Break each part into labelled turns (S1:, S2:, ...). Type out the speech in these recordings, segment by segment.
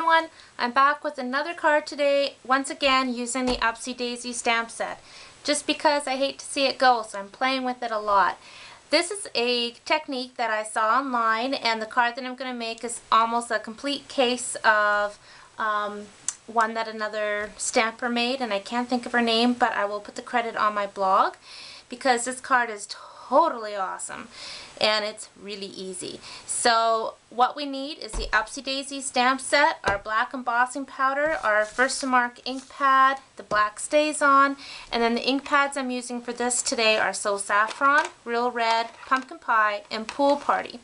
S1: everyone, I'm back with another card today, once again using the Upsy Daisy stamp set. Just because I hate to see it go, so I'm playing with it a lot. This is a technique that I saw online, and the card that I'm going to make is almost a complete case of one that another stamper made, and I can't think of her name, but I will put the credit on my blog because this card is totally awesome and it's really easy. So what we need is the Upsy Daisy stamp set, our black embossing powder, our First to Mark ink pad, the black stays on, and then the ink pads I'm using for this today are So Saffron, Real Red, Pumpkin Pie, and Pool Party.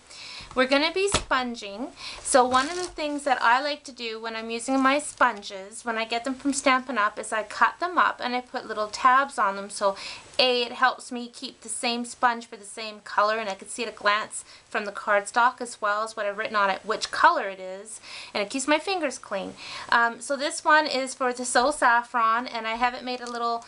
S1: We're going to be sponging, so one of the things that I like to do when I'm using my sponges, when I get them from Stampin' Up, is I cut them up and I put little tabs on them, so it helps me keep the same sponge for the same color, and I can see at a glance from the cardstock as well as what I've written on it which color it is, and it keeps my fingers clean. So this one is for the So Saffron, and I have it made a little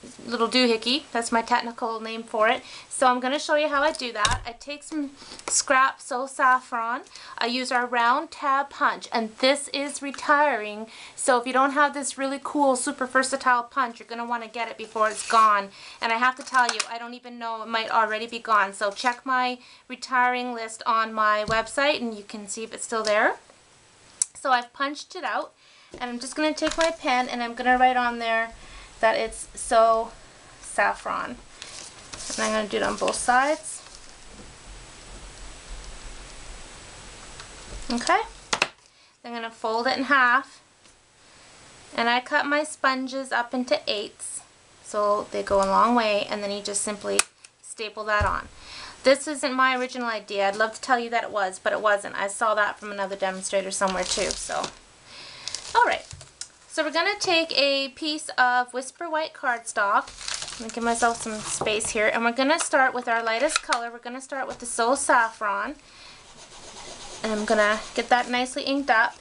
S1: doohickey, that's my technical name for it. So I'm going to show you how I do that. I take some scrap So Saffron, I use our round tab punch, and this is retiring, so if you don't have this really cool super versatile punch, you're going to want to get it before it's gone. And I have to tell you, I don't even know, it might already be gone, so check my retiring list on my website and you can see if it's still there. So I've punched it out, and I'm just going to take my pen and I'm going to write on there that it's So Saffron. And I'm going to do it on both sides. Okay. I'm going to fold it in half. And I cut my sponges up into eighths so they go a long way, and then you just simply staple that on. This isn't my original idea. I'd love to tell you that it was, but it wasn't. I saw that from another demonstrator somewhere too. So, alright. So we're going to take a piece of Whisper White cardstock. I'm going to give myself some space here. And we're going to start with our lightest color. We're going to start with the So Saffron. And I'm going to get that nicely inked up.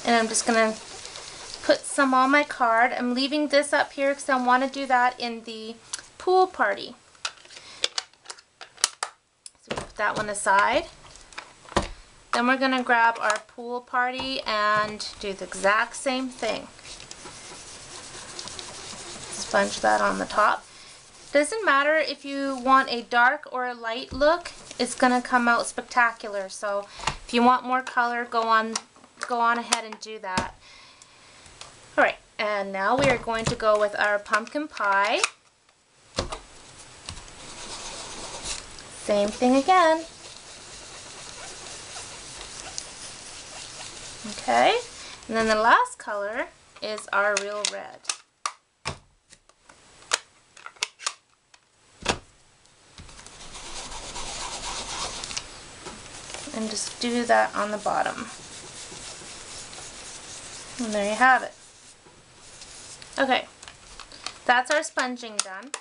S1: And I'm just going to put some on my card. I'm leaving this up here because I want to do that in the Pool Party. So put that one aside. Then we're going to grab our Pool Party and do the exact same thing. Sponge that on the top. Doesn't matter if you want a dark or a light look, it's going to come out spectacular. So if you want more color, go on ahead and do that. Alright, and now we are going to go with our Pumpkin Pie. Same thing again. Okay, and then the last color is our Real Red. And just do that on the bottom. And there you have it. Okay, that's our sponging done.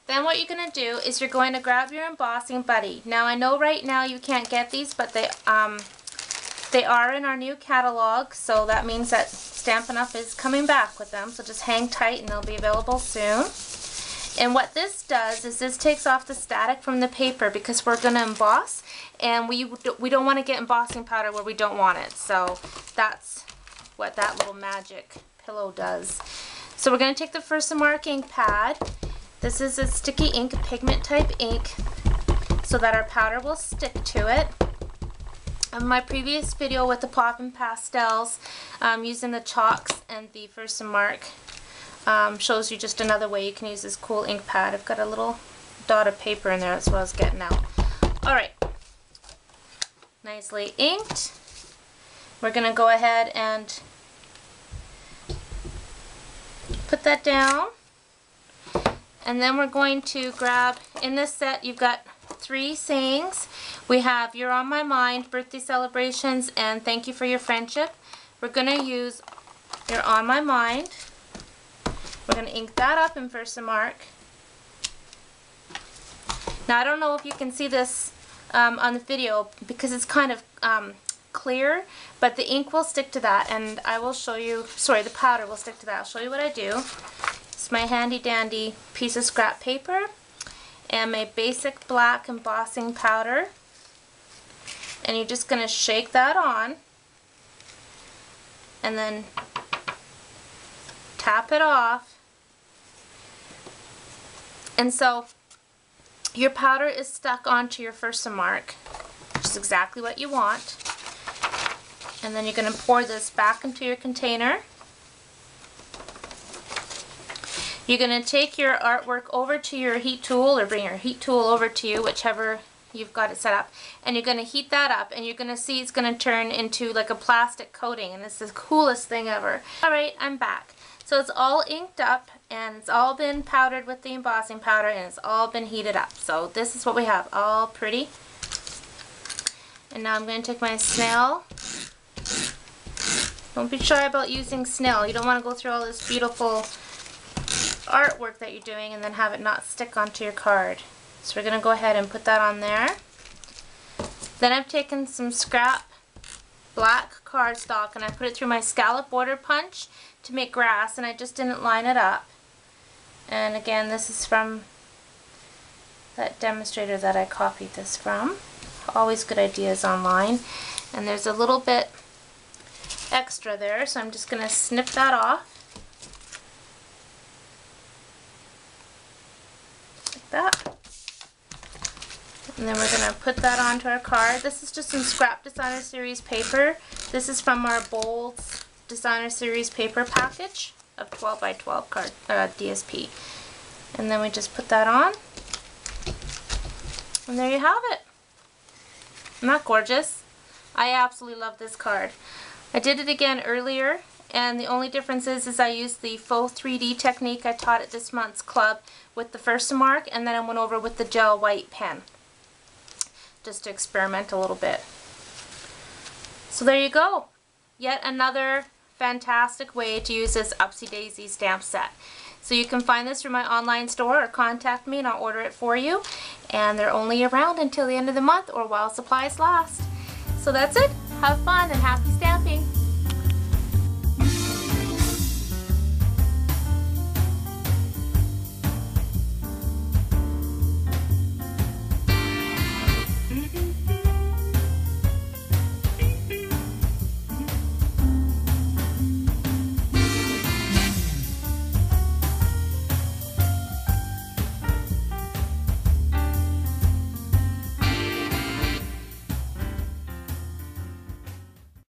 S1: Then what you're going to do is you're going to grab your embossing buddy. Now I know right now you can't get these, but they are in our new catalog, so that means that Stampin' Up! Is coming back with them, so just hang tight and they'll be available soon. And what this does is this takes off the static from the paper because we're going to emboss, and we don't want to get embossing powder where we don't want it, so that's what that little magic pillow does. So we're going to take the First to Mark ink pad. This is a sticky ink, pigment type ink, so that our powder will stick to it. In my previous video with the Poppin' Pastels, using the chalks and the First to Mark, shows you just another way you can use this cool ink pad. I've got a little dot of paper in there, that's what I was getting out. Alright, nicely inked. We're going to go ahead and put that down. And then we're going to grab, in this set you've got 3 sayings. We have You're on My Mind, Birthday Celebrations, and Thank You for Your Friendship. We're going to use You're on My Mind. We're going to ink that up in First to Mark. Now I don't know if you can see this on the video because it's kind of clear, but the ink will stick to that, and I will show you, sorry, the powder will stick to that. I'll show you what I do. It's my handy dandy piece of scrap paper and my basic black embossing powder. and you're just going to shake that on and then tap it off. And so your powder is stuck onto your Versamark, which is exactly what you want. And then you're going to pour this back into your container. You're going to take your artwork over to your heat tool, or bring your heat tool over to you, whichever you've got it set up, and you're going to heat that up, and you're going to see it's going to turn into like a plastic coating, and it's the coolest thing ever. Alright, I'm back. So it's all inked up, and it's all been powdered with the embossing powder, and it's all been heated up. So this is what we have, all pretty. And now I'm going to take my snail. Don't be shy about using snail. You don't want to go through all this beautiful artwork that you're doing and then have it not stick onto your card. So we're going to go ahead and put that on there. Then I've taken some scrap black cardstock and I put it through my scallop border punch to make grass, and I just didn't line it up. And again, this is from that demonstrator that I copied this from. Always good ideas online. And there's a little bit extra there, so I'm just going to snip that off. Like that. And then we're going to put that onto our card. This is just some Scrap Designer Series paper. This is from our Bolds Designer Series paper package of 12 by 12 card DSP. And then we just put that on. And there you have it. Isn't that gorgeous? I absolutely love this card. I did it again earlier, and the only difference is I used the faux 3D technique I taught at this month's club with the Versamark, and then I went over with the gel white pen just to experiment a little bit. So there you go. Yet another fantastic way to use this Upsy Daisy stamp set. So you can find this through my online store or contact me and I'll order it for you. And they're only around until the end of the month or while supplies last. So that's it. Have fun and happy stamping.